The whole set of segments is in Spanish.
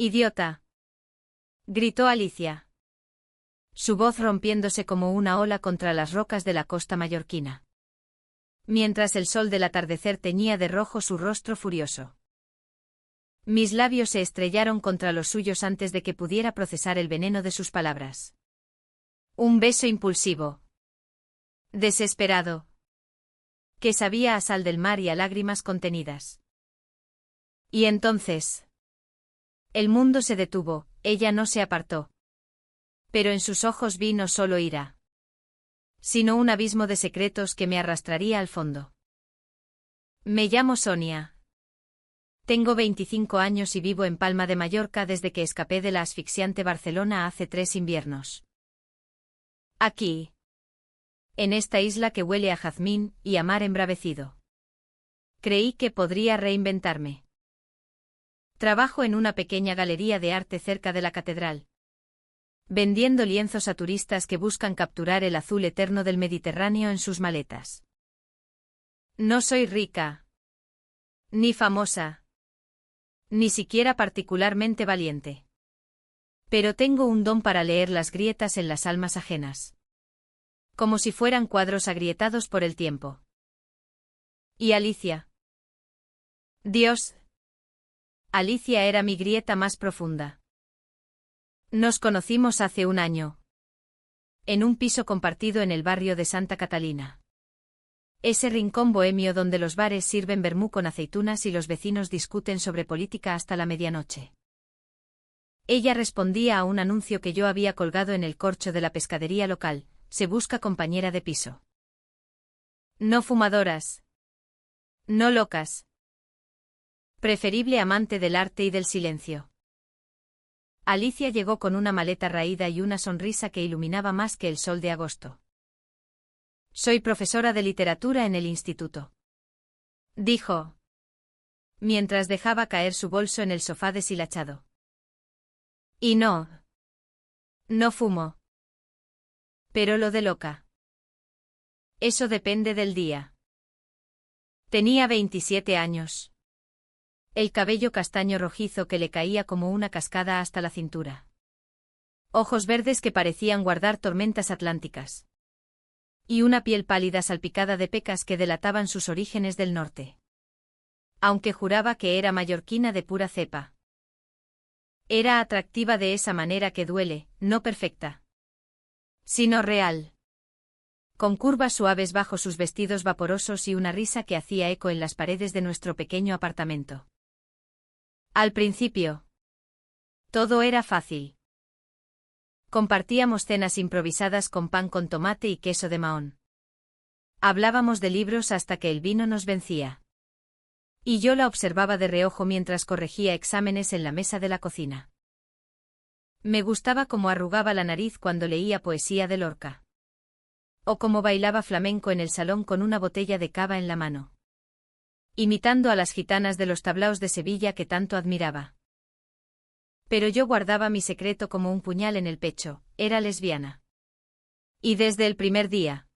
Idiota, gritó Alicia, su voz rompiéndose como una ola contra las rocas de la costa mallorquina, mientras el sol del atardecer teñía de rojo su rostro furioso. Mis labios se estrellaron contra los suyos antes de que pudiera procesar el veneno de sus palabras. Un beso impulsivo, desesperado, que sabía a sal del mar y a lágrimas contenidas. Y entonces el mundo se detuvo, ella no se apartó. Pero en sus ojos vi no solo ira, sino un abismo de secretos que me arrastraría al fondo. Me llamo Sonia. Tengo 25 años y vivo en Palma de Mallorca desde que escapé de la asfixiante Barcelona hace 3 inviernos. Aquí, en esta isla que huele a jazmín y a mar embravecido. Creí que podría reinventarme. Trabajo en una pequeña galería de arte cerca de la catedral, vendiendo lienzos a turistas que buscan capturar el azul eterno del Mediterráneo en sus maletas. No soy rica, ni famosa, ni siquiera particularmente valiente. Pero tengo un don para leer las grietas en las almas ajenas, como si fueran cuadros agrietados por el tiempo. ¿Y Alicia? Dios. Alicia era mi grieta más profunda. Nos conocimos hace 1 año, en un piso compartido en el barrio de Santa Catalina. Ese rincón bohemio donde los bares sirven vermú con aceitunas y los vecinos discuten sobre política hasta la medianoche. Ella respondía a un anuncio que yo había colgado en el corcho de la pescadería local: se busca compañera de piso. No fumadoras. No locas. Preferible amante del arte y del silencio. Alicia llegó con una maleta raída y una sonrisa que iluminaba más que el sol de agosto. Soy profesora de literatura en el instituto, dijo, mientras dejaba caer su bolso en el sofá deshilachado. Y no fumo. Pero lo de loca. Eso depende del día. Tenía 27 años. El cabello castaño rojizo que le caía como una cascada hasta la cintura. Ojos verdes que parecían guardar tormentas atlánticas. Y una piel pálida salpicada de pecas que delataban sus orígenes del norte. Aunque juraba que era mallorquina de pura cepa. Era atractiva de esa manera que duele, no perfecta, sino real. Con curvas suaves bajo sus vestidos vaporosos y una risa que hacía eco en las paredes de nuestro pequeño apartamento. Al principio, todo era fácil. Compartíamos cenas improvisadas con pan con tomate y queso de Mahón. Hablábamos de libros hasta que el vino nos vencía. Y yo la observaba de reojo mientras corregía exámenes en la mesa de la cocina. Me gustaba cómo arrugaba la nariz cuando leía poesía de Lorca. O cómo bailaba flamenco en el salón con una botella de cava en la mano, imitando a las gitanas de los tablaos de Sevilla que tanto admiraba. Pero yo guardaba mi secreto como un puñal en el pecho: era lesbiana. Y desde el primer día,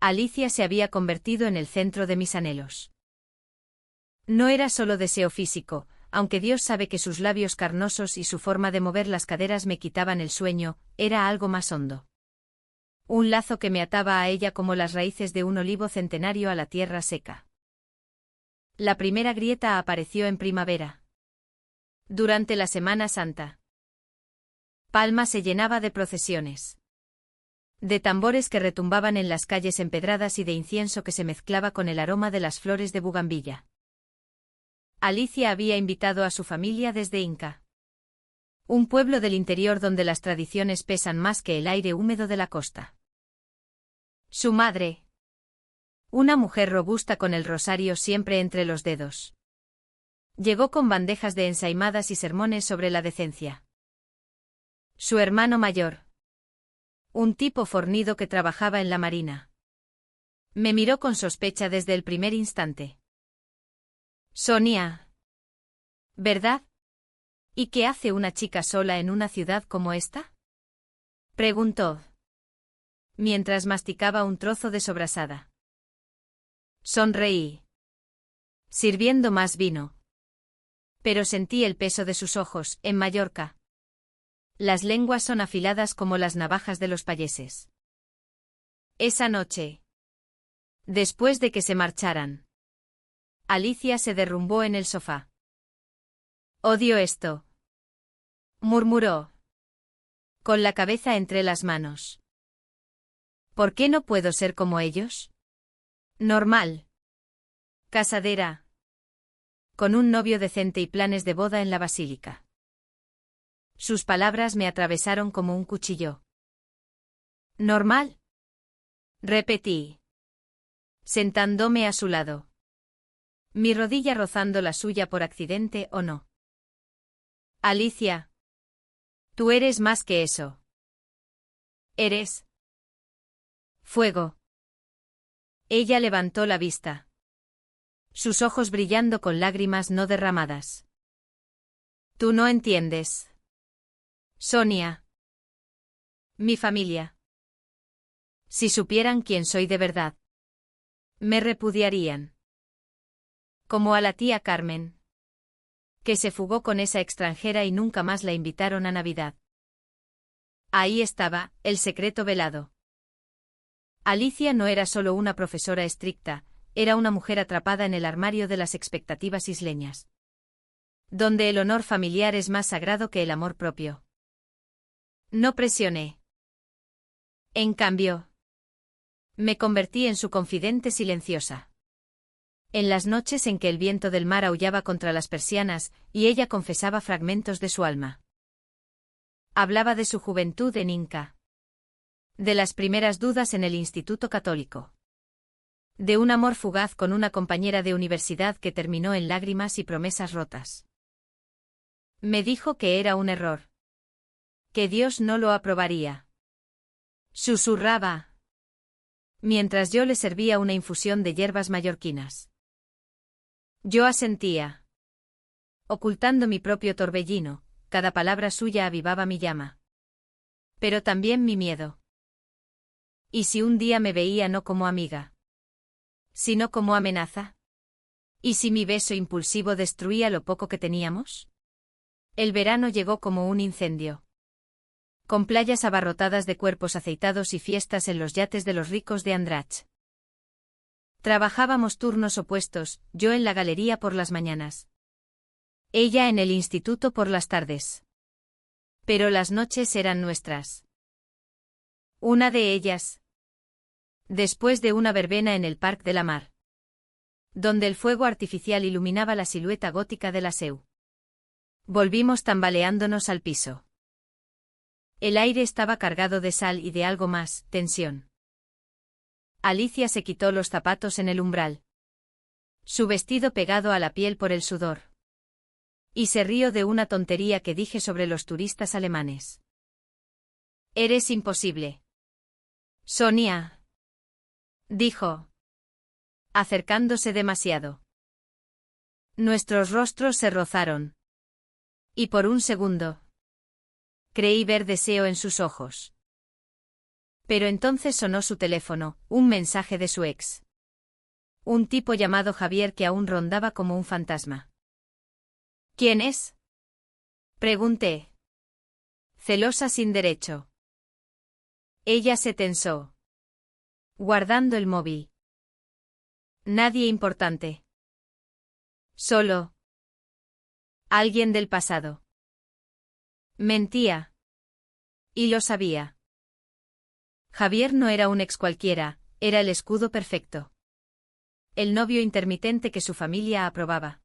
Alicia se había convertido en el centro de mis anhelos. No era solo deseo físico, aunque Dios sabe que sus labios carnosos y su forma de mover las caderas me quitaban el sueño, era algo más hondo. Un lazo que me ataba a ella como las raíces de un olivo centenario a la tierra seca. La primera grieta apareció en primavera, durante la Semana Santa. Palma se llenaba de procesiones, de tambores que retumbaban en las calles empedradas y de incienso que se mezclaba con el aroma de las flores de bugambilla. Alicia había invitado a su familia desde Inca, un pueblo del interior donde las tradiciones pesan más que el aire húmedo de la costa. Su madre, una mujer robusta con el rosario siempre entre los dedos, llegó con bandejas de ensaimadas y sermones sobre la decencia. Su hermano mayor, un tipo fornido que trabajaba en la marina, me miró con sospecha desde el primer instante. Sonia, ¿verdad? ¿Y qué hace una chica sola en una ciudad como esta?, preguntó, mientras masticaba un trozo de sobrasada. Sonreí, sirviendo más vino. Pero sentí el peso de sus ojos, en Mallorca. Las lenguas son afiladas como las navajas de los payeses. Esa noche. Después de que se marcharan. Alicia se derrumbó en el sofá. Odio esto. Murmuró. Con la cabeza entre las manos. ¿Por qué no puedo ser como ellos? Normal. Casadera. Con un novio decente y planes de boda en la basílica. Sus palabras me atravesaron como un cuchillo. ¿Normal? Repetí. Sentándome a su lado. Mi rodilla rozando la suya por accidente o no. Alicia. Tú eres más que eso. Eres. Fuego. Ella levantó la vista. Sus ojos brillando con lágrimas no derramadas. Tú no entiendes. Sonia. Mi familia. Si supieran quién soy de verdad. Me repudiarían. Como a la tía Carmen. Que se fugó con esa extranjera y nunca más la invitaron a Navidad. Ahí estaba, el secreto velado. Alicia no era solo una profesora estricta, era una mujer atrapada en el armario de las expectativas isleñas. Donde el honor familiar es más sagrado que el amor propio. No presioné. En cambio, me convertí en su confidente silenciosa. En las noches en que el viento del mar aullaba contra las persianas, y ella confesaba fragmentos de su alma. Hablaba de su juventud en Inca. De las primeras dudas en el Instituto Católico. De un amor fugaz con una compañera de universidad que terminó en lágrimas y promesas rotas. Me dijo que era un error. Que Dios no lo aprobaría. Susurraba. Mientras yo le servía una infusión de hierbas mallorquinas. Yo asentía. Ocultando mi propio torbellino, cada palabra suya avivaba mi llama. Pero también mi miedo. ¿Y si un día me veía no como amiga? ¿Sino como amenaza? ¿Y si mi beso impulsivo destruía lo poco que teníamos? El verano llegó como un incendio. Con playas abarrotadas de cuerpos aceitados y fiestas en los yates de los ricos de Andratx. Trabajábamos turnos opuestos, yo en la galería por las mañanas. Ella en el instituto por las tardes. Pero las noches eran nuestras. Una de ellas. Después de una verbena en el Parc de la Mar. Donde el fuego artificial iluminaba la silueta gótica de la Seu. Volvimos tambaleándonos al piso. El aire estaba cargado de sal y de algo más, tensión. Alicia se quitó los zapatos en el umbral. Su vestido pegado a la piel por el sudor. Y se rió de una tontería que dije sobre los turistas alemanes. Eres imposible. Sonia. Dijo. Acercándose demasiado. Nuestros rostros se rozaron. Y por un segundo. Creí ver deseo en sus ojos. Pero entonces sonó su teléfono, un mensaje de su ex. Un tipo llamado Javier que aún rondaba como un fantasma. ¿Quién es? Pregunté. Celosa sin derecho. Ella se tensó. Guardando el móvil. Nadie importante. Solo. Alguien del pasado. Mentía. Y lo sabía. Javier no era un ex cualquiera, era el escudo perfecto. El novio intermitente que su familia aprobaba.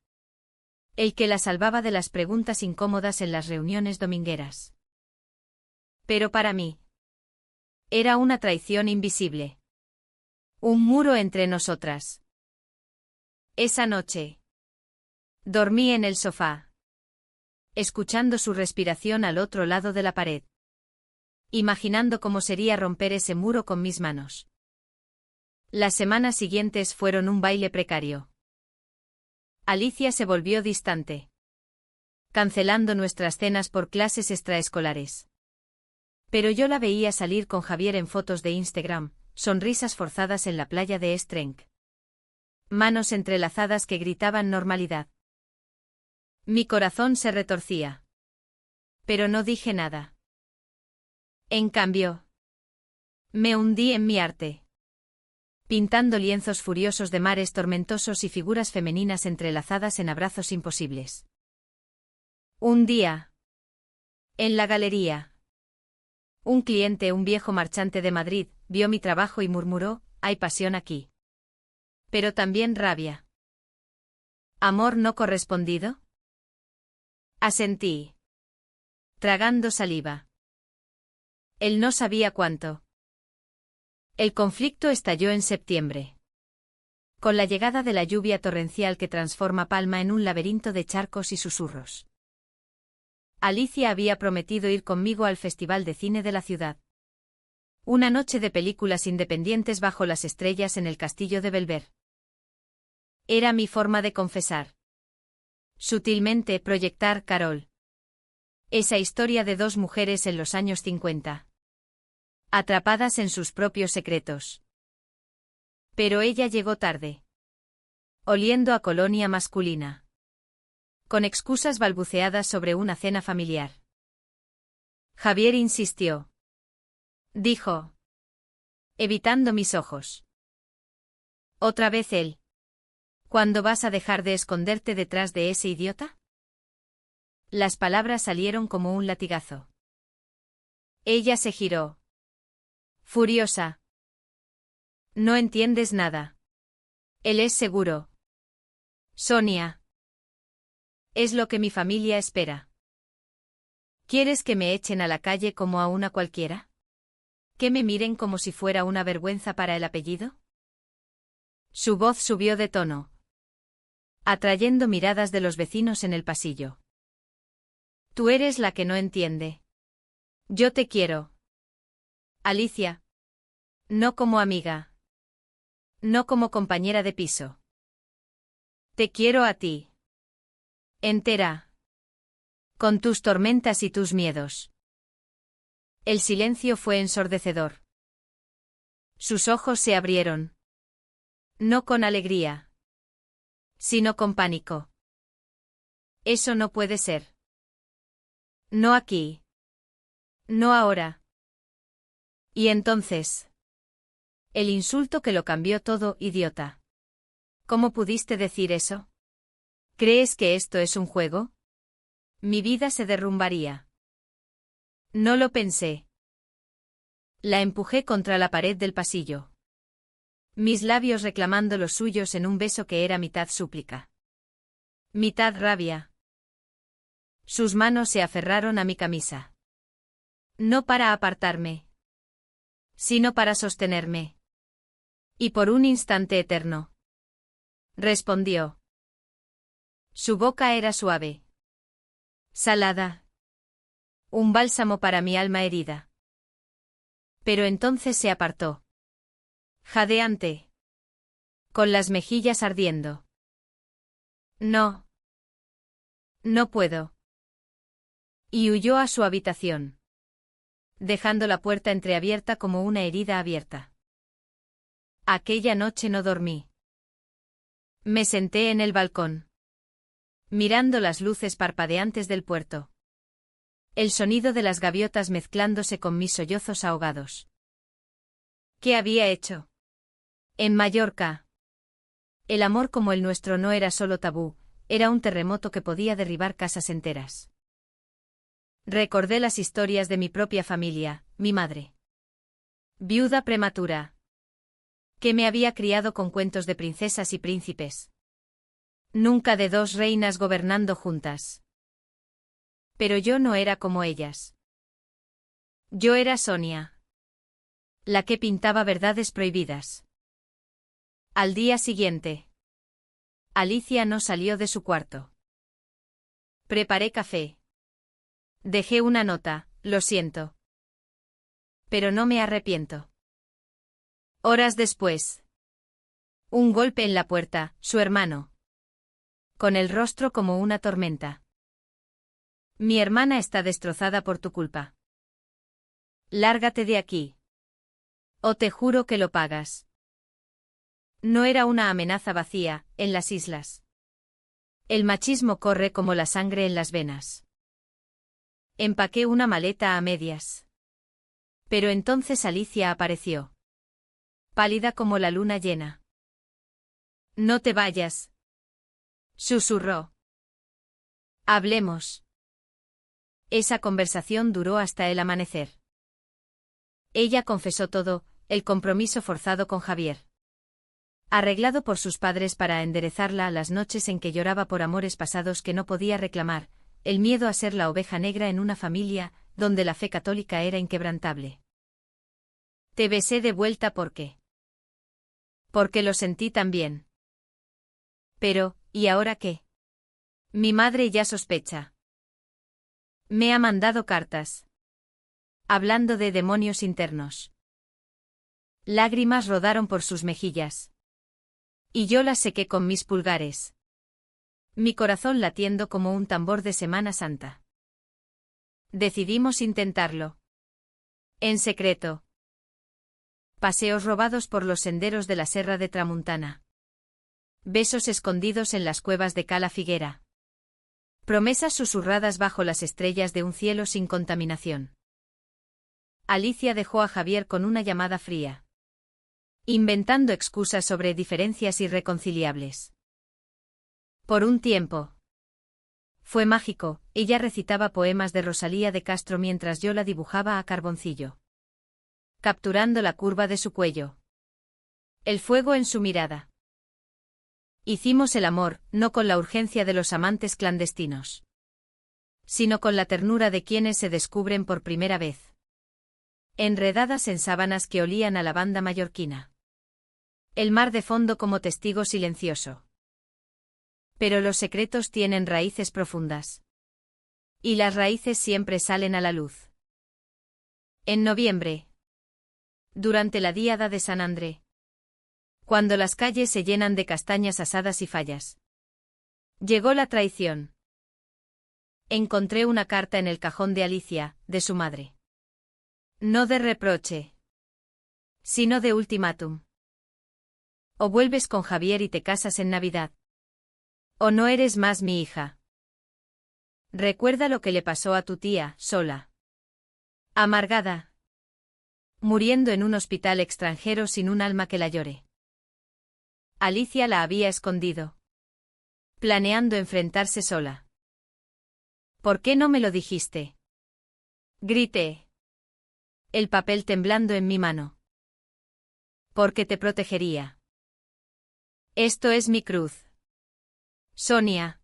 El que la salvaba de las preguntas incómodas en las reuniones domingueras. Pero para mí. Era una traición invisible. Un muro entre nosotras. Esa noche. Dormí en el sofá. Escuchando su respiración al otro lado de la pared. Imaginando cómo sería romper ese muro con mis manos. Las semanas siguientes fueron un baile precario. Alicia se volvió distante. Cancelando nuestras cenas por clases extraescolares. Pero yo la veía salir con Javier en fotos de Instagram, sonrisas forzadas en la playa de Estrenc. Manos entrelazadas que gritaban normalidad. Mi corazón se retorcía. Pero no dije nada. En cambio, me hundí en mi arte, pintando lienzos furiosos de mares tormentosos y figuras femeninas entrelazadas en abrazos imposibles. Un día, en la galería, un cliente, un viejo marchante de Madrid, vio mi trabajo y murmuró: «Hay pasión aquí. Pero también rabia. ¿Amor no correspondido?». Asentí, tragando saliva. Él no sabía cuánto. El conflicto estalló en septiembre, con la llegada de la lluvia torrencial que transforma Palma en un laberinto de charcos y susurros. Alicia había prometido ir conmigo al Festival de Cine de la ciudad. Una noche de películas independientes bajo las estrellas en el castillo de Belver. Era mi forma de confesar. Sutilmente proyectar Carol. Esa historia de dos mujeres en los años 50. Atrapadas en sus propios secretos. Pero ella llegó tarde. Oliendo a colonia masculina. Con excusas balbuceadas sobre una cena familiar. Javier insistió. Dijo. Evitando mis ojos. ¿Otra vez él? ¿Cuándo vas a dejar de esconderte detrás de ese idiota? Las palabras salieron como un latigazo. Ella se giró. Furiosa. No entiendes nada. Él es seguro. Sonia. Es lo que mi familia espera. ¿Quieres que me echen a la calle como a una cualquiera? ¿Que me miren como si fuera una vergüenza para el apellido? Su voz subió de tono, atrayendo miradas de los vecinos en el pasillo. Tú eres la que no entiende. Yo te quiero. Alicia. No como amiga. No como compañera de piso. Te quiero a ti. Entera. Con tus tormentas y tus miedos. El silencio fue ensordecedor. Sus ojos se abrieron. No con alegría, sino con pánico. Eso no puede ser. No aquí. No ahora. Y entonces. El insulto que lo cambió todo: idiota. ¿Cómo pudiste decir eso? ¿Crees que esto es un juego? Mi vida se derrumbaría. No lo pensé. La empujé contra la pared del pasillo. Mis labios reclamando los suyos en un beso que era mitad súplica. Mitad rabia. Sus manos se aferraron a mi camisa. No para apartarme, sino para sostenerme. Y por un instante eterno. Respondió. Su boca era suave. Salada. Un bálsamo para mi alma herida. Pero entonces se apartó. Jadeante. Con las mejillas ardiendo. No. No puedo. Y huyó a su habitación, dejando la puerta entreabierta como una herida abierta. Aquella noche no dormí. Me senté en el balcón, mirando las luces parpadeantes del puerto. El sonido de las gaviotas mezclándose con mis sollozos ahogados. ¿Qué había hecho? En Mallorca. El amor como el nuestro no era solo tabú, era un terremoto que podía derribar casas enteras. Recordé las historias de mi propia familia, mi madre. Viuda prematura. Que me había criado con cuentos de princesas y príncipes. Nunca de dos reinas gobernando juntas. Pero yo no era como ellas. Yo era Sonia. La que pintaba verdades prohibidas. Al día siguiente. Alicia no salió de su cuarto. Preparé café. Dejé una nota: lo siento. Pero no me arrepiento. Horas después. Un golpe en la puerta: su hermano. Con el rostro como una tormenta. Mi hermana está destrozada por tu culpa. Lárgate de aquí. O te juro que lo pagas. No era una amenaza vacía, en las islas. El machismo corre como la sangre en las venas. Empaqué una maleta a medias. Pero entonces Alicia apareció. Pálida como la luna llena. No te vayas. Susurró. Hablemos. Esa conversación duró hasta el amanecer. Ella confesó todo, el compromiso forzado con Javier. Arreglado por sus padres para enderezarla las noches en que lloraba por amores pasados que no podía reclamar, el miedo a ser la oveja negra en una familia donde la fe católica era inquebrantable. Te besé de vuelta porque lo sentí también. Pero, ¿y ahora qué? Mi madre ya sospecha. Me ha mandado cartas. Hablando de demonios internos. Lágrimas rodaron por sus mejillas. Y yo las sequé con mis pulgares. Mi corazón latiendo como un tambor de Semana Santa. Decidimos intentarlo. En secreto. Paseos robados por los senderos de la Serra de Tramuntana. Besos escondidos en las cuevas de Cala Figuera. Promesas susurradas bajo las estrellas de un cielo sin contaminación. Alicia dejó a Javier con una llamada fría. Inventando excusas sobre diferencias irreconciliables. Por un tiempo. Fue mágico, ella recitaba poemas de Rosalía de Castro mientras yo la dibujaba a carboncillo. Capturando la curva de su cuello. El fuego en su mirada. Hicimos el amor, no con la urgencia de los amantes clandestinos. Sino con la ternura de quienes se descubren por primera vez. Enredadas en sábanas que olían a lavanda mallorquina. El mar de fondo como testigo silencioso. Pero los secretos tienen raíces profundas. Y las raíces siempre salen a la luz. En noviembre. Durante la Díada de San André. Cuando las calles se llenan de castañas asadas y fallas. Llegó la traición. Encontré una carta en el cajón de Alicia, de su madre. No de reproche. Sino de ultimátum. O vuelves con Javier y te casas en Navidad. O no eres más mi hija. Recuerda lo que le pasó a tu tía, sola. Amargada. Muriendo en un hospital extranjero sin un alma que la llore. Alicia la había escondido. Planeando enfrentarse sola. ¿Por qué no me lo dijiste? Grité. El papel temblando en mi mano. Porque te protegería. Esto es mi cruz. Sonia.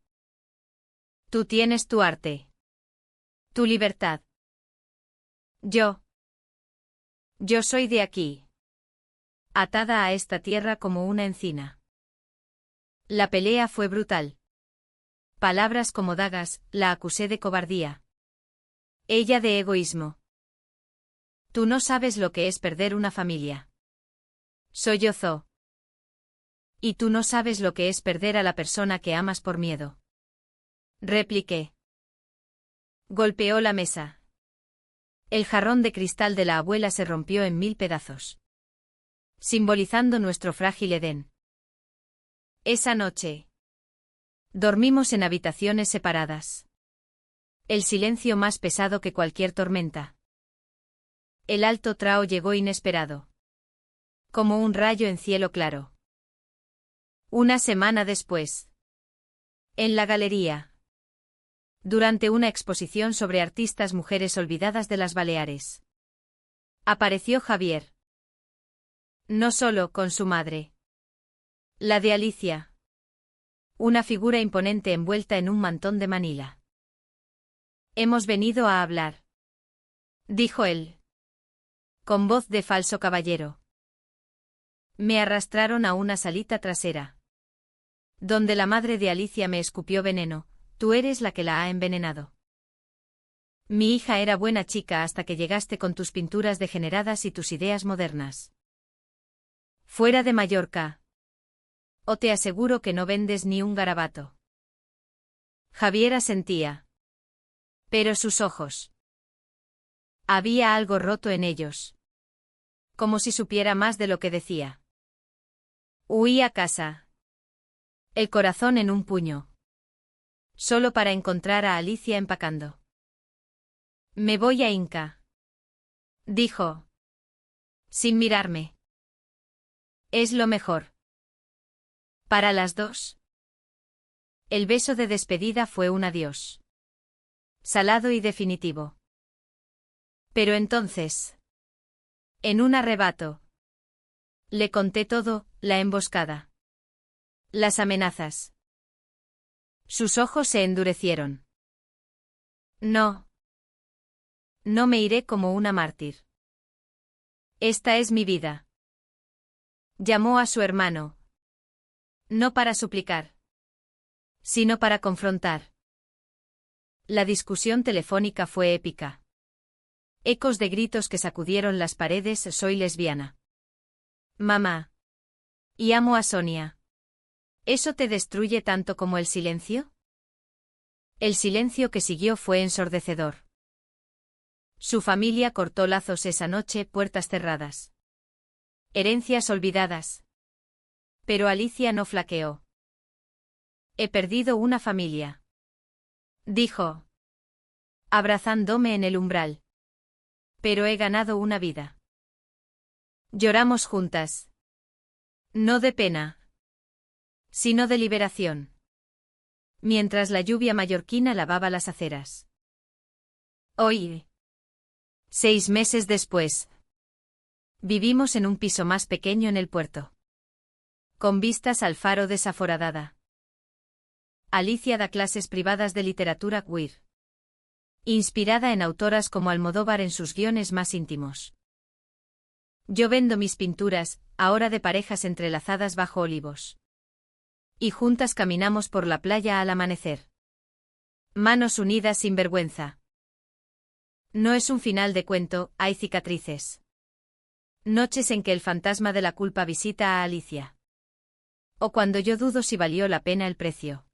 Tú tienes tu arte. Tu libertad. Yo soy de aquí. Atada a esta tierra como una encina. La pelea fue brutal. Palabras como dagas, la acusé de cobardía. Ella de egoísmo. Tú no sabes lo que es perder una familia. Sollozó. Y tú no sabes lo que es perder a la persona que amas por miedo. Repliqué. Golpeó la mesa. El jarrón de cristal de la abuela se rompió en 1000 pedazos. Simbolizando nuestro frágil Edén. Esa noche. Dormimos en habitaciones separadas. El silencio más pesado que cualquier tormenta. El alto trao llegó inesperado. Como un rayo en cielo claro. Una semana después. En la galería. Durante una exposición sobre artistas mujeres olvidadas de las Baleares. Apareció Javier. No solo con su madre. La de Alicia. Una figura imponente envuelta en un mantón de Manila. Hemos venido a hablar. Dijo él. Con voz de falso caballero. Me arrastraron a una salita trasera. Donde la madre de Alicia me escupió veneno, tú eres la que la ha envenenado. Mi hija era buena chica hasta que llegaste con tus pinturas degeneradas y tus ideas modernas. Fuera de Mallorca. O te aseguro que no vendes ni un garabato. Javier asentía. Pero sus ojos. Había algo roto en ellos. Como si supiera más de lo que decía. Huí a casa. El corazón en un puño. solo para encontrar a Alicia empacando. Me voy a Inca, dijo, sin mirarme. Es lo mejor. Para las dos. El beso de despedida fue un adiós. Salado y definitivo. Pero entonces, en un arrebato, le conté todo, la emboscada, las amenazas. Sus ojos se endurecieron. No. No me iré como una mártir. Esta es mi vida. Llamó a su hermano. No para suplicar, sino para confrontar. La discusión telefónica fue épica. Ecos de gritos que sacudieron las paredes. Soy lesbiana. Mamá. Y amo a Sonia. ¿Eso te destruye tanto como el silencio? El silencio que siguió fue ensordecedor. Su familia cortó lazos esa noche, puertas cerradas. Herencias olvidadas. Pero Alicia no flaqueó. He perdido una familia, dijo, abrazándome en el umbral. Pero he ganado una vida. Lloramos juntas. No de pena, sino de liberación. Mientras la lluvia mallorquina lavaba las aceras. Hoy, 6 meses después, vivimos en un piso más pequeño en el puerto, con vistas al faro de Saforadada. Alicia da clases privadas de literatura queer, inspirada en autoras como Almodóvar en sus guiones más íntimos. Yo vendo mis pinturas, ahora de parejas entrelazadas bajo olivos. Y juntas caminamos por la playa al amanecer. Manos unidas sin vergüenza. No es un final de cuento, hay cicatrices. Noches en que el fantasma de la culpa visita a Alicia. O cuando yo dudo si valió la pena el precio.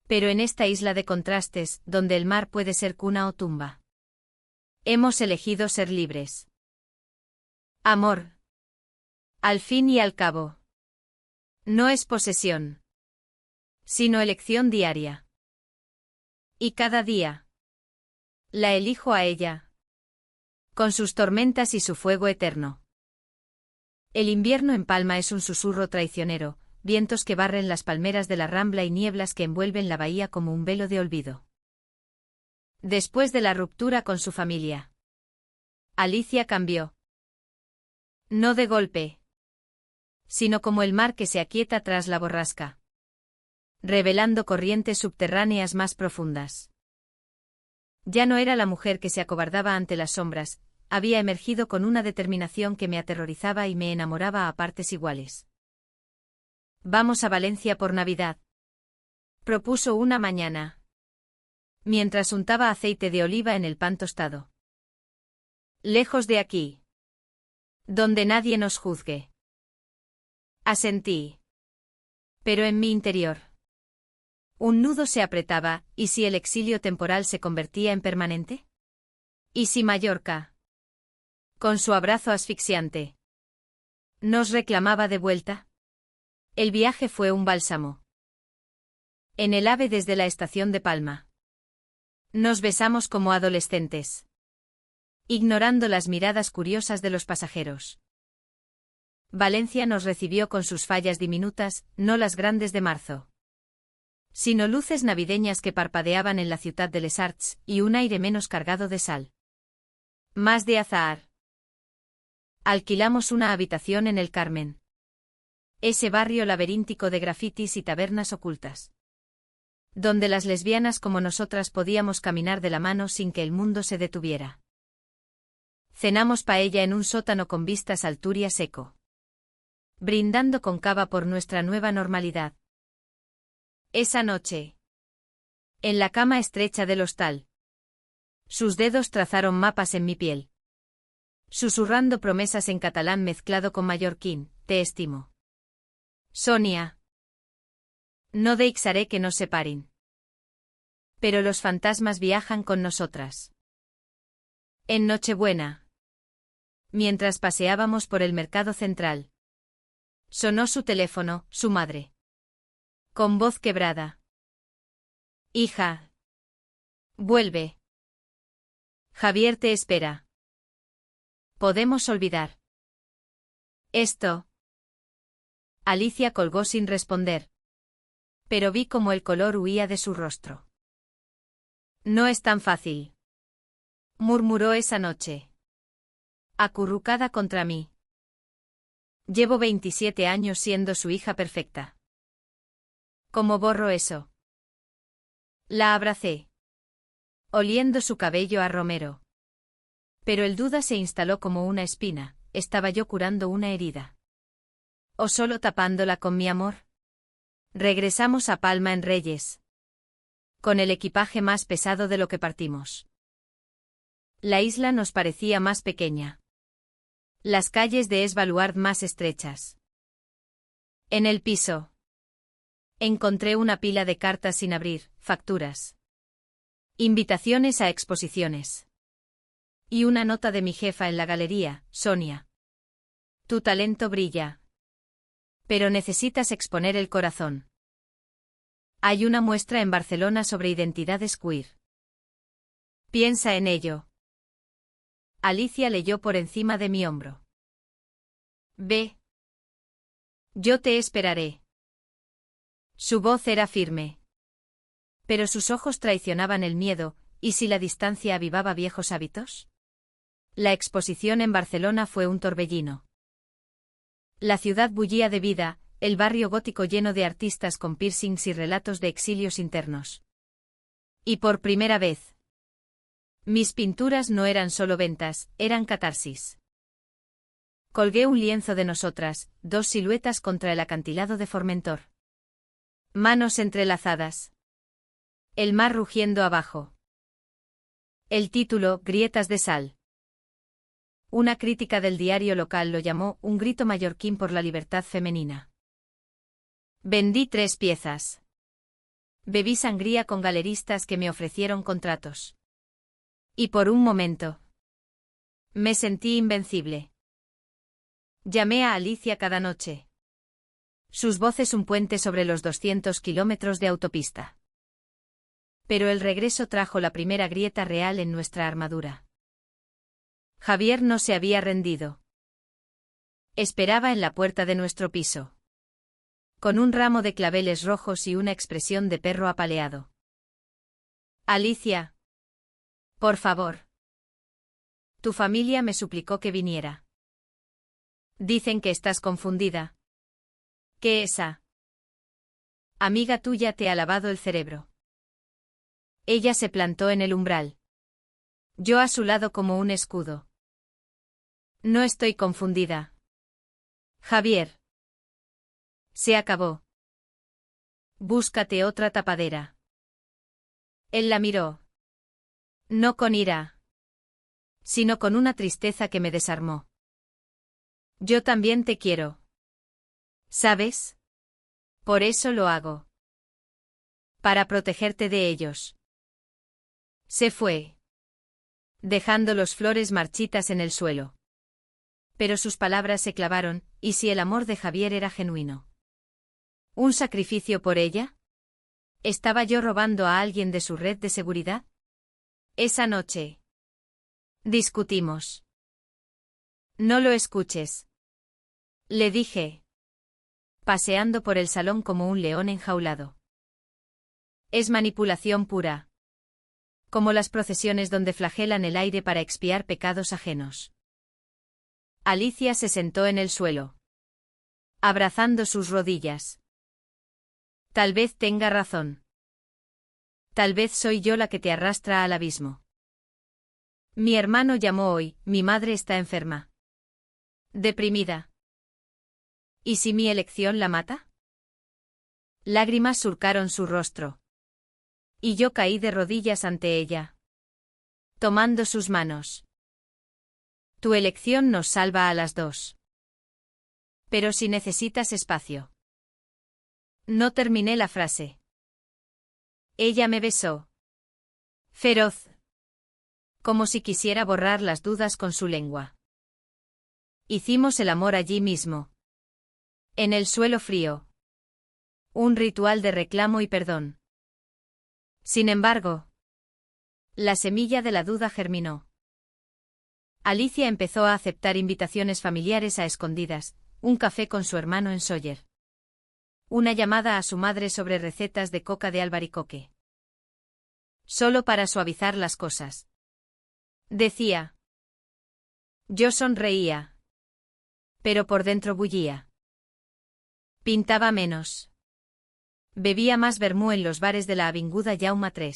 Pero en esta isla de contrastes, donde el mar puede ser cuna o tumba, hemos elegido ser libres. Amor. Al fin y al cabo. No es posesión, sino elección diaria. Y cada día la elijo a ella, con sus tormentas y su fuego eterno. El invierno en Palma es un susurro traicionero, vientos que barren las palmeras de la Rambla y nieblas que envuelven la bahía como un velo de olvido. Después de la ruptura con su familia, Alicia cambió. No de golpe, sino como el mar que se aquieta tras la borrasca, revelando corrientes subterráneas más profundas. Ya no era la mujer que se acobardaba ante las sombras, había emergido con una determinación que me aterrorizaba y me enamoraba a partes iguales. Vamos a Valencia por Navidad, propuso una mañana, mientras untaba aceite de oliva en el pan tostado. Lejos de aquí, donde nadie nos juzgue. Asentí. Pero en mi interior, un nudo se apretaba, ¿y si el exilio temporal se convertía en permanente? ¿Y si Mallorca, con su abrazo asfixiante, nos reclamaba de vuelta? El viaje fue un bálsamo. En el AVE desde la estación de Palma, nos besamos como adolescentes, ignorando las miradas curiosas de los pasajeros. Valencia nos recibió con sus fallas diminutas, no las grandes de marzo, sino luces navideñas que parpadeaban en la ciudad de Les Arts, y un aire menos cargado de sal. Más de azahar. Alquilamos una habitación en el Carmen. Ese barrio laberíntico de grafitis y tabernas ocultas, donde las lesbianas como nosotras podíamos caminar de la mano sin que el mundo se detuviera. Cenamos paella en un sótano con vistas al Turia seco, brindando con cava por nuestra nueva normalidad. Esa noche, en la cama estrecha del hostal, sus dedos trazaron mapas en mi piel, susurrando promesas en catalán mezclado con mallorquín, te estimo. Sonia. No deixaré que nos separen. Pero los fantasmas viajan con nosotras. En Nochebuena, mientras paseábamos por el mercado central, sonó su teléfono, su madre, con voz quebrada. Hija. Vuelve. Javier te espera. Podemos olvidar esto. Alicia colgó sin responder. Pero vi cómo el color huía de su rostro. No es tan fácil, murmuró esa noche, acurrucada contra mí. Llevo 27 años siendo su hija perfecta. ¿Cómo borro eso? La abracé, oliendo su cabello a romero. Pero el duda se instaló como una espina. ¿Estaba yo curando una herida? ¿O solo tapándola con mi amor? Regresamos a Palma en Reyes, con el equipaje más pesado de lo que partimos. La isla nos parecía más pequeña. Las calles de Svalbard más estrechas. En el piso encontré una pila de cartas sin abrir, facturas, invitaciones a exposiciones. Y una nota de mi jefa en la galería: Sonia. Tu talento brilla. Pero necesitas exponer el corazón. Hay una muestra en Barcelona sobre identidades queer. Piensa en ello. Alicia leyó por encima de mi hombro. Ve. Yo te esperaré. Su voz era firme. Pero sus ojos traicionaban el miedo. ¿Y si la distancia avivaba viejos hábitos? La exposición en Barcelona fue un torbellino. La ciudad bullía de vida, el barrio gótico lleno de artistas con piercings y relatos de exilios internos. Y por primera vez, mis pinturas no eran solo ventas, eran catarsis. Colgué un lienzo de nosotras, dos siluetas contra el acantilado de Formentor. Manos entrelazadas. El mar rugiendo abajo. El título: Grietas de sal. Una crítica del diario local lo llamó un grito mallorquín por la libertad femenina. Vendí 3 piezas. Bebí sangría con galeristas que me ofrecieron contratos. Y por un momento me sentí invencible. Llamé a Alicia cada noche. Sus voces un puente sobre los 200 kilómetros de autopista. Pero el regreso trajo la primera grieta real en nuestra armadura. Javier no se había rendido. Esperaba en la puerta de nuestro piso, con un ramo de claveles rojos y una expresión de perro apaleado. Alicia. Por favor. Tu familia me suplicó que viniera. Dicen que estás confundida. Que esa amiga tuya te ha lavado el cerebro. Ella se plantó en el umbral. Yo a su lado como un escudo. No estoy confundida. Javier. Se acabó. Búscate otra tapadera. Él la miró. No con ira, sino con una tristeza que me desarmó. Yo también te quiero. ¿Sabes? Por eso lo hago. Para protegerte de ellos. Se fue, dejando las flores marchitas en el suelo. Pero sus palabras se clavaron. ¿Y si el amor de Javier era genuino? ¿Un sacrificio por ella? ¿Estaba yo robando a alguien de su red de seguridad? Esa noche discutimos. No lo escuches, le dije, paseando por el salón como un león enjaulado. Es manipulación pura. Como las procesiones donde flagelan el aire para expiar pecados ajenos. Alicia se sentó en el suelo, abrazando sus rodillas. Tal vez tenga razón. Tal vez soy yo la que te arrastra al abismo. Mi hermano llamó hoy, mi madre está enferma. Deprimida. ¿Y si mi elección la mata? Lágrimas surcaron su rostro. Y yo caí de rodillas ante ella, tomando sus manos. Tu elección nos salva a las dos. Pero si necesitas espacio. No terminé la frase. Ella me besó. Feroz. Como si quisiera borrar las dudas con su lengua. Hicimos el amor allí mismo. En el suelo frío. Un ritual de reclamo y perdón. Sin embargo, la semilla de la duda germinó. Alicia empezó a aceptar invitaciones familiares a escondidas, un café con su hermano en Sawyer. Una llamada a su madre sobre recetas de coca de albaricoque. Solo para suavizar las cosas. Decía. Yo sonreía. Pero por dentro bullía. Pintaba menos. Bebía más vermú en los bares de la Avinguda Jaume III.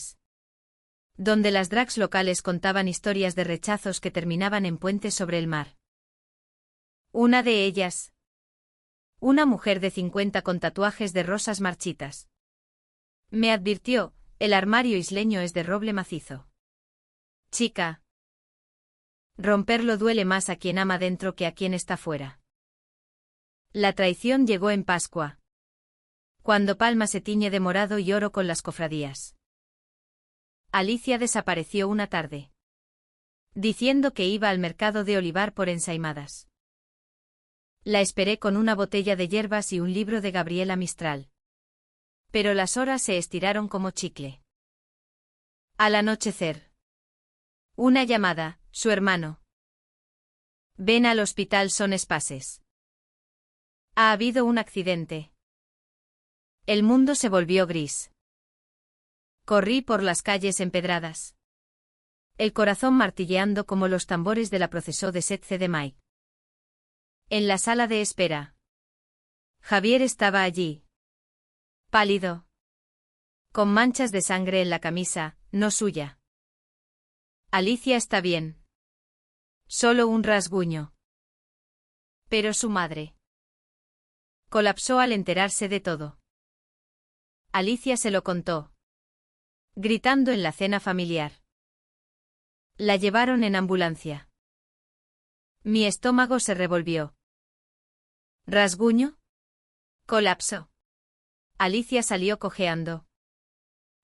Donde las drags locales contaban historias de rechazos que terminaban en puentes sobre el mar. Una de ellas. Una mujer de 50 con tatuajes de rosas marchitas. Me advirtió, el armario isleño es de roble macizo. Chica. Romperlo duele más a quien ama dentro que a quien está fuera. La traición llegó en Pascua. Cuando Palma se tiñe de morado y oro con las cofradías. Alicia desapareció una tarde. Diciendo que iba al mercado de Olivar por ensaimadas. La esperé con una botella de hierbas y un libro de Gabriela Mistral. Pero las horas se estiraron como chicle. Al anochecer. Una llamada, su hermano. Ven al hospital Son Espases. Ha habido un accidente. El mundo se volvió gris. Corrí por las calles empedradas. El corazón martilleando como los tambores de la procesó de 7 de mayo. En la sala de espera. Javier estaba allí. Pálido. Con manchas de sangre en la camisa, no suya. Alicia está bien. Solo un rasguño. Pero su madre. Colapsó al enterarse de todo. Alicia se lo contó. Gritando en la cena familiar. La llevaron en ambulancia. Mi estómago se revolvió. ¿Rasguño? Colapso. Alicia salió cojeando.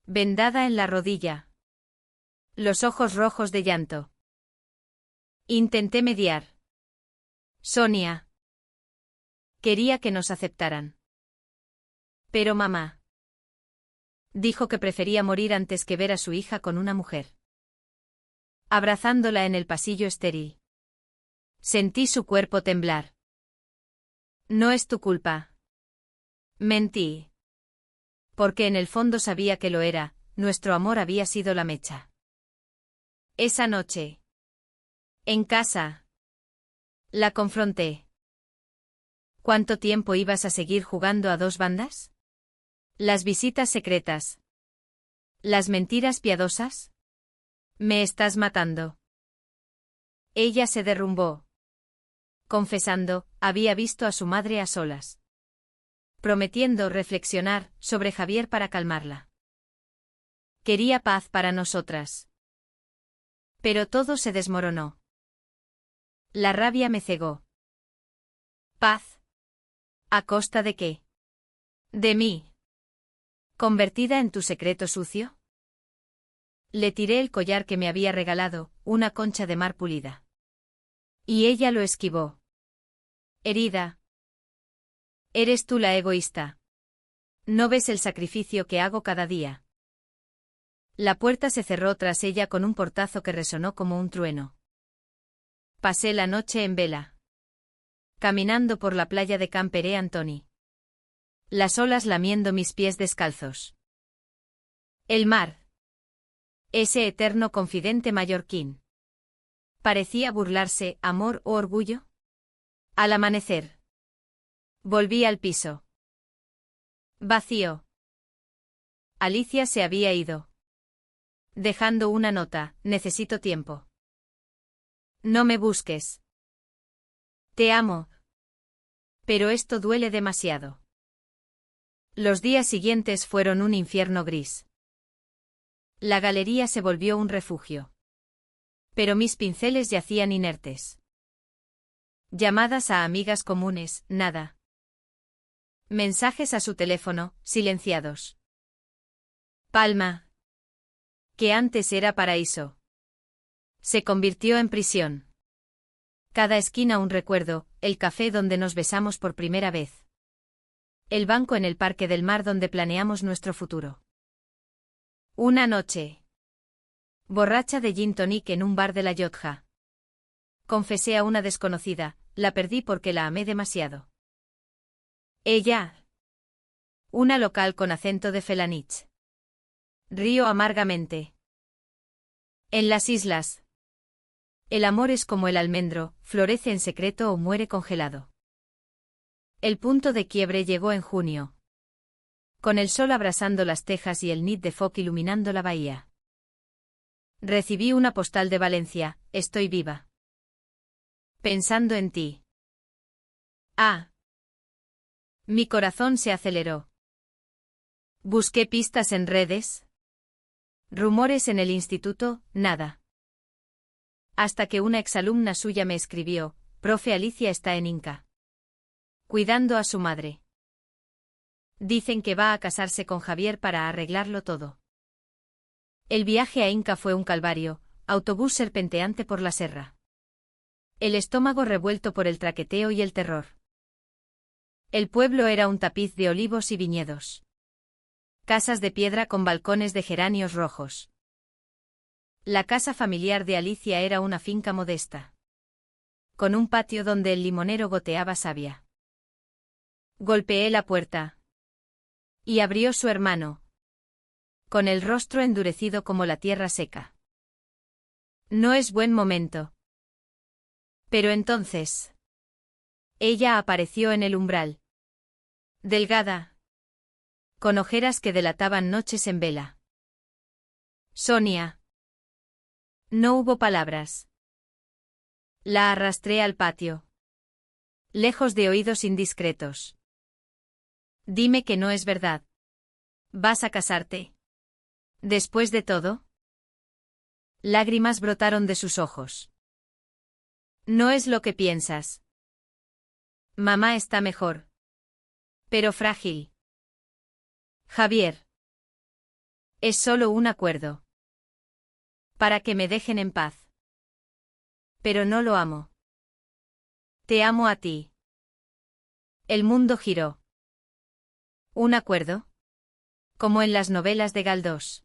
Vendada en la rodilla. Los ojos rojos de llanto. Intenté mediar. Sonia. Quería que nos aceptaran. Pero mamá. Dijo que prefería morir antes que ver a su hija con una mujer. Abrazándola en el pasillo estéril. Sentí su cuerpo temblar. No es tu culpa. Mentí. Porque en el fondo sabía que lo era, nuestro amor había sido la mecha. Esa noche. En casa. La confronté. ¿Cuánto tiempo ibas a seguir jugando a dos bandas? Las visitas secretas. Las mentiras piadosas. Me estás matando. Ella se derrumbó. Confesando, había visto a su madre a solas. Prometiendo reflexionar sobre Javier para calmarla. Quería paz para nosotras. Pero todo se desmoronó. La rabia me cegó. ¿Paz? ¿A costa de qué? ¿De mí? ¿Convertida en tu secreto sucio? Le tiré el collar que me había regalado, una concha de mar pulida. Y ella lo esquivó. Herida. Eres tú la egoísta. ¿No ves el sacrificio que hago cada día? La puerta se cerró tras ella con un portazo que resonó como un trueno. Pasé la noche en vela. Caminando por la playa de Camperé Antoni. Las olas lamiendo mis pies descalzos. El mar. Ese eterno confidente mallorquín. Parecía burlarse, amor o orgullo. Al amanecer. Volví al piso. Vacío. Alicia se había ido. Dejando una nota, necesito tiempo. No me busques. Te amo. Pero esto duele demasiado. Los días siguientes fueron un infierno gris. La galería se volvió un refugio. Pero mis pinceles yacían inertes. Llamadas a amigas comunes, nada. Mensajes a su teléfono, silenciados. Palma. Que antes era paraíso. Se convirtió en prisión. Cada esquina un recuerdo, el café donde nos besamos por primera vez. El banco en el Parque del Mar donde planeamos nuestro futuro. Una noche. Borracha de gin tonic en un bar de la Yodja. Confesé a una desconocida, la perdí porque la amé demasiado. Ella. Una local con acento de Felanich. Río amargamente. En las islas. El amor es como el almendro, florece en secreto o muere congelado. El punto de quiebre llegó en junio. Con el sol abrasando las tejas y el nid de foc iluminando la bahía. Recibí una postal de Valencia, estoy viva. Pensando en ti. Ah. Mi corazón se aceleró. Busqué pistas en redes. Rumores en el instituto, nada. Hasta que una exalumna suya me escribió, profe Alicia está en Inca. Cuidando a su madre. Dicen que va a casarse con Javier para arreglarlo todo. El viaje a Inca fue un calvario, autobús serpenteante por la serra. El estómago revuelto por el traqueteo y el terror. El pueblo era un tapiz de olivos y viñedos. Casas de piedra con balcones de geranios rojos. La casa familiar de Alicia era una finca modesta. Con un patio donde el limonero goteaba savia. Golpeé la puerta. Y abrió su hermano. Con el rostro endurecido como la tierra seca. No es buen momento. Pero entonces. Ella apareció en el umbral. Delgada. Con ojeras que delataban noches en vela. Sonia. No hubo palabras. La arrastré al patio. Lejos de oídos indiscretos. Dime que no es verdad. ¿Vas a casarte? ¿Después de todo? Lágrimas brotaron de sus ojos. No es lo que piensas. Mamá está mejor. Pero frágil. Javier. Es solo un acuerdo. Para que me dejen en paz. Pero no lo amo. Te amo a ti. El mundo giró. ¿Un acuerdo? Como en las novelas de Galdós.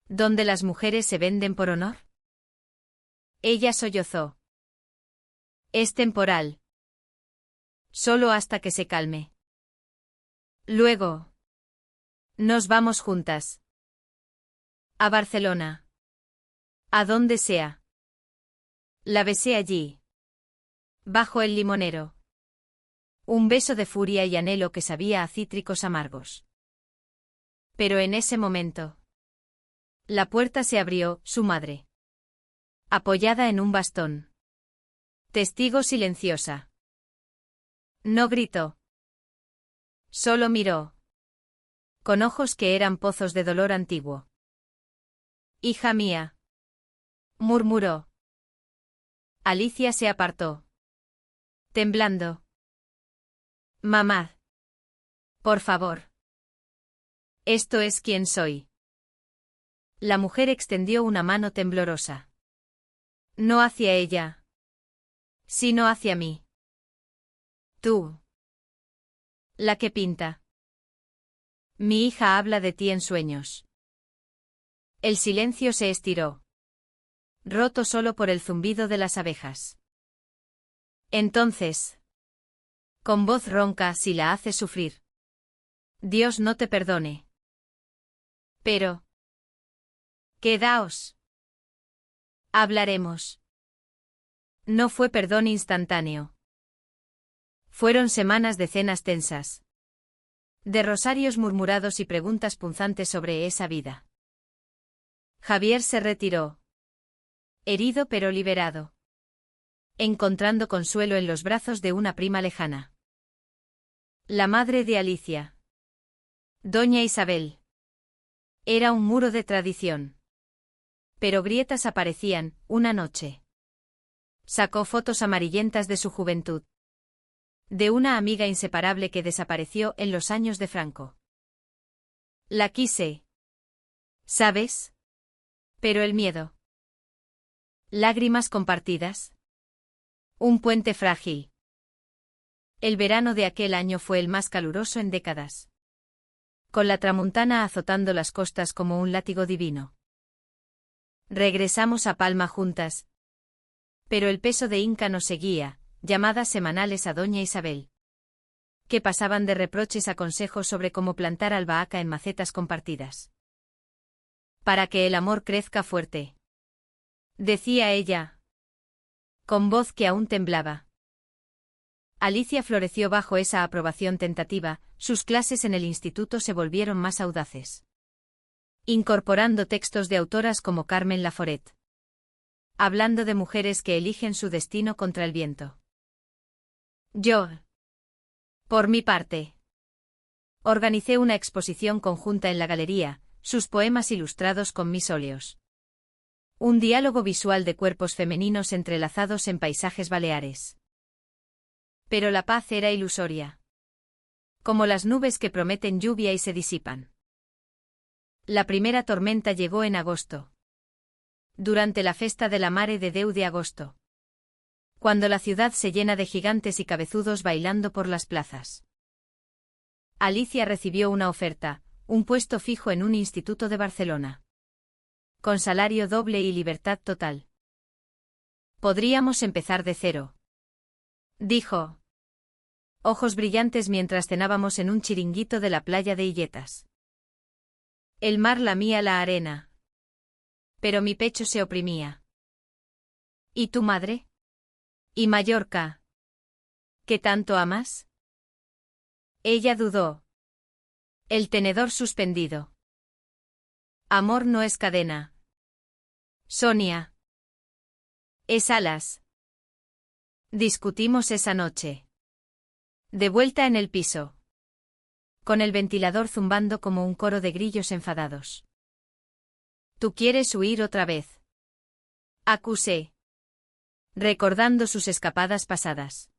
¿Donde las mujeres se venden por honor? Ella sollozó. Es temporal. Solo hasta que se calme. Luego. Nos vamos juntas. A Barcelona. A donde sea. La besé allí. Bajo el limonero. Un beso de furia y anhelo que sabía a cítricos amargos. Pero en ese momento. La puerta se abrió, su madre. Apoyada en un bastón. Testigo silenciosa. No gritó. Solo miró. Con ojos que eran pozos de dolor antiguo. Hija mía. Murmuró. Alicia se apartó. Temblando. Mamá. Por favor. Esto es quien soy. La mujer extendió una mano temblorosa. No hacia ella. Sino hacia mí. Tú. La que pinta. Mi hija habla de ti en sueños. El silencio se estiró. Roto solo por el zumbido de las abejas. Entonces. Con voz ronca si la hace sufrir. Dios no te perdone. Pero. Quedaos. Hablaremos. No fue perdón instantáneo. Fueron semanas de cenas tensas. De rosarios murmurados y preguntas punzantes sobre esa vida. Javier se retiró. Herido pero liberado. Encontrando consuelo en los brazos de una prima lejana. La madre de Alicia. Doña Isabel. Era un muro de tradición. Pero grietas aparecían, una noche. Sacó fotos amarillentas de su juventud. De una amiga inseparable que desapareció en los años de Franco. La quise. ¿Sabes? Pero el miedo. Lágrimas compartidas. Un puente frágil. El verano de aquel año fue el más caluroso en décadas. con la tramuntana azotando las costas como un látigo divino. Regresamos a Palma juntas. Pero el peso de Inca nos seguía, llamadas semanales a doña Isabel, que pasaban de reproches a consejos sobre cómo plantar albahaca en macetas compartidas. Para que el amor crezca fuerte, decía ella, con voz que aún temblaba. Alicia floreció bajo esa aprobación tentativa, sus clases en el instituto se volvieron más audaces, incorporando textos de autoras como Carmen Laforet, hablando de mujeres que eligen su destino contra el viento. Yo, por mi parte, organicé una exposición conjunta en la galería, sus poemas ilustrados con mis óleos. Un diálogo visual de cuerpos femeninos entrelazados en paisajes baleares. Pero la paz era ilusoria, como las nubes que prometen lluvia y se disipan. La primera tormenta llegó en agosto, durante la festa de la Mare de Déu de agosto, cuando la ciudad se llena de gigantes y cabezudos bailando por las plazas. Alicia recibió una oferta, un puesto fijo en un instituto de Barcelona, con salario doble y libertad total. Podríamos empezar de cero, dijo, ojos brillantes mientras cenábamos en un chiringuito de la playa de Illetas. El mar lamía la arena, pero mi pecho se oprimía. ¿Y tu madre? ¿Y Mallorca? ¿Qué tanto amas? Ella dudó. El tenedor suspendido. Amor no es cadena. Sonia. Es alas. Discutimos esa noche. De vuelta en el piso, con el ventilador zumbando como un coro de grillos enfadados. ¿Tú quieres huir otra vez?, acusé, recordando sus escapadas pasadas.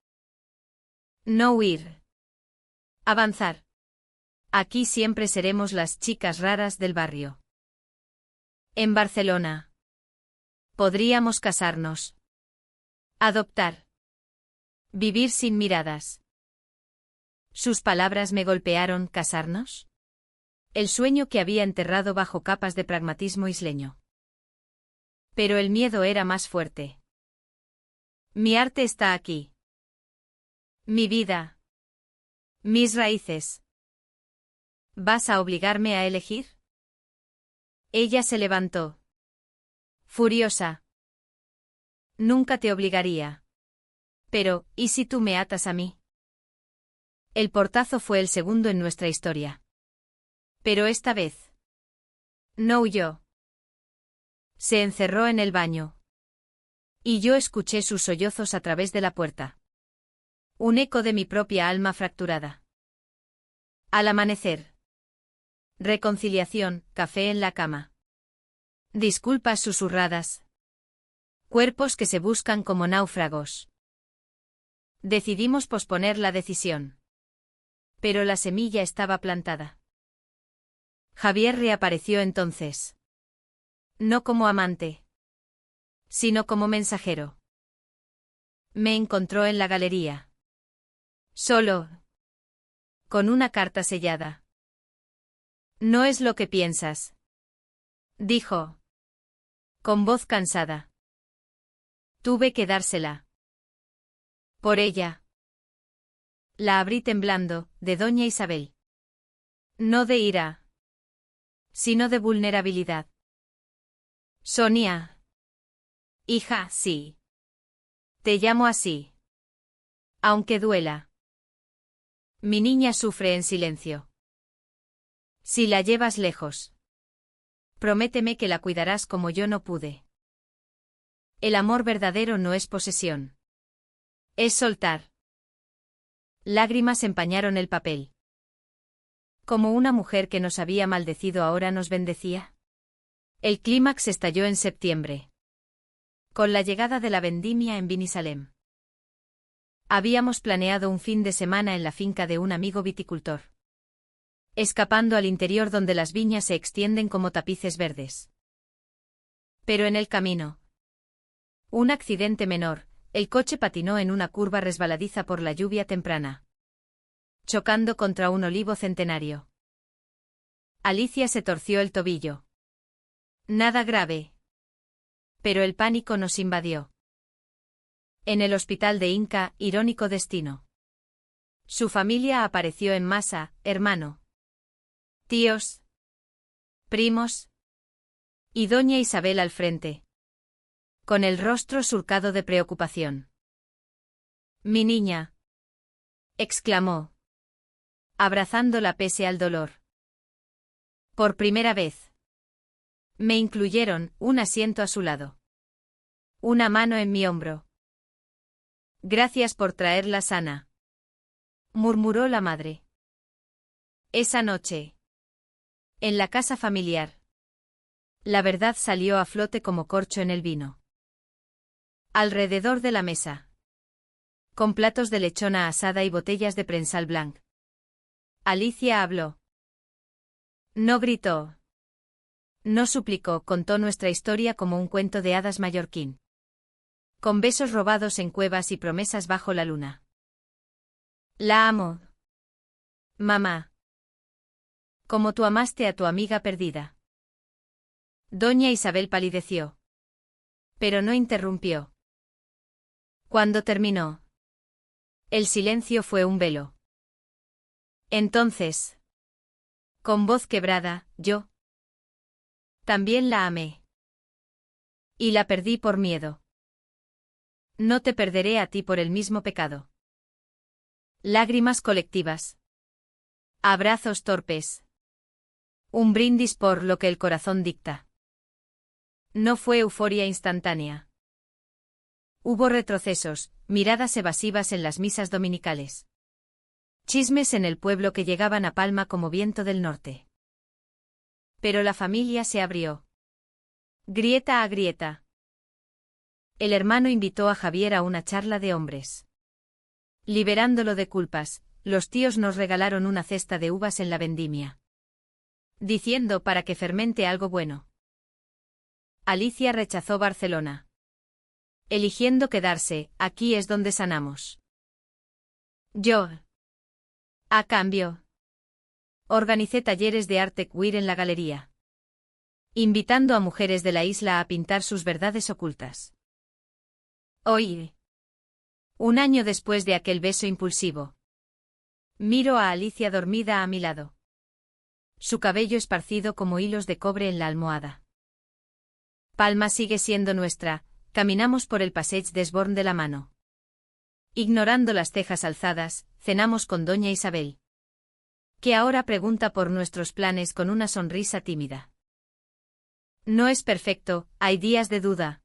No huir. Avanzar. Aquí siempre seremos las chicas raras del barrio. En Barcelona. Podríamos casarnos. Adoptar. Vivir sin miradas. Sus palabras me golpearon. ¿Casarnos? El sueño que había enterrado bajo capas de pragmatismo isleño. Pero el miedo era más fuerte. Mi arte está aquí. Mi vida. Mis raíces. ¿Vas a obligarme a elegir? Ella se levantó, furiosa. Nunca te obligaría. Pero, ¿y si tú me atas a mí? El portazo fue el segundo en nuestra historia. Pero esta vez no huyó. Se encerró en el baño. Y yo escuché sus sollozos a través de la puerta. Un eco de mi propia alma fracturada. Al amanecer. Reconciliación, café en la cama. Disculpas susurradas. Cuerpos que se buscan como náufragos. Decidimos posponer la decisión. Pero la semilla estaba plantada. Javier reapareció entonces. No como amante, sino como mensajero. Me encontró en la galería. Solo. Con una carta sellada. No es lo que piensas, dijo, con voz cansada. Tuve que dársela. Por ella. La abrí temblando, de doña Isabel. No de ira, sino de vulnerabilidad. Sonia. Hija, sí. Te llamo así. Aunque duela. Mi niña sufre en silencio. Si la llevas lejos, prométeme que la cuidarás como yo no pude. El amor verdadero no es posesión. Es soltar. Lágrimas empañaron el papel. Como una mujer que nos había maldecido ahora nos bendecía. El clímax estalló en septiembre, con la llegada de la vendimia en Binissalem. Habíamos planeado un fin de semana en la finca de un amigo viticultor, escapando al interior donde las viñas se extienden como tapices verdes. Pero en el camino, un accidente menor, el coche patinó en una curva resbaladiza por la lluvia temprana, chocando contra un olivo centenario. Alicia se torció el tobillo. Nada grave. Pero el pánico nos invadió. En el hospital de Inca, irónico destino. Su familia apareció en masa, hermano, tíos, primos, y doña Isabel al frente, con el rostro surcado de preocupación. Mi niña, exclamó, abrazándola pese al dolor. Por primera vez. Me incluyeron, un asiento a su lado. Una mano en mi hombro. Gracias por traerla sana, murmuró la madre. Esa noche, en la casa familiar, la verdad salió a flote como corcho en el vino. Alrededor de la mesa, con platos de lechona asada y botellas de prensal blanc, Alicia habló. No gritó. No suplicó, contó nuestra historia como un cuento de hadas mallorquín. Con besos robados en cuevas y promesas bajo la luna. La amo. Mamá. Como tú amaste a tu amiga perdida. Doña Isabel palideció. Pero no interrumpió. Cuando terminó, el silencio fue un velo. Entonces, con voz quebrada, yo también la amé. Y la perdí por miedo. No te perderé a ti por el mismo pecado. Lágrimas colectivas. Abrazos torpes. Un brindis por lo que el corazón dicta. No fue euforia instantánea. Hubo retrocesos, miradas evasivas en las misas dominicales. Chismes en el pueblo que llegaban a Palma como viento del norte. Pero la familia se abrió. Grieta a grieta. El hermano invitó a Javier a una charla de hombres. Liberándolo de culpas, los tíos nos regalaron una cesta de uvas en la vendimia. Diciendo para que fermente algo bueno. Alicia rechazó Barcelona. Eligiendo quedarse, aquí es donde sanamos. Yo, a cambio, organicé talleres de arte queer en la galería. Invitando a mujeres de la isla a pintar sus verdades ocultas. Hoy, un año después de aquel beso impulsivo, miro a Alicia dormida a mi lado. Su cabello esparcido como hilos de cobre en la almohada. Palma sigue siendo nuestra, caminamos por el Passeig d'Esborn de la mano. Ignorando las cejas alzadas, cenamos con doña Isabel, que ahora pregunta por nuestros planes con una sonrisa tímida. No es perfecto, hay días de duda.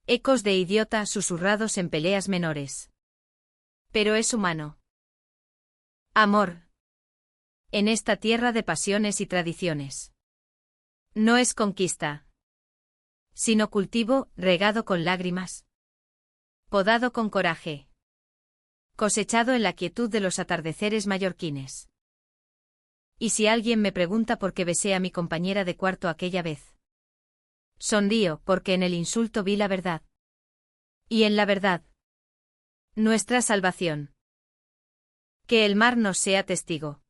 Ecos de idiota susurrados en peleas menores. Pero es humano. Amor. En esta tierra de pasiones y tradiciones. No es conquista, sino cultivo, regado con lágrimas. Podado con coraje. Cosechado en la quietud de los atardeceres mallorquines. Y si alguien me pregunta por qué besé a mi compañera de cuarto aquella vez. Sonrío, porque en el insulto vi la verdad. Y en la verdad, nuestra salvación. Que el mar nos sea testigo.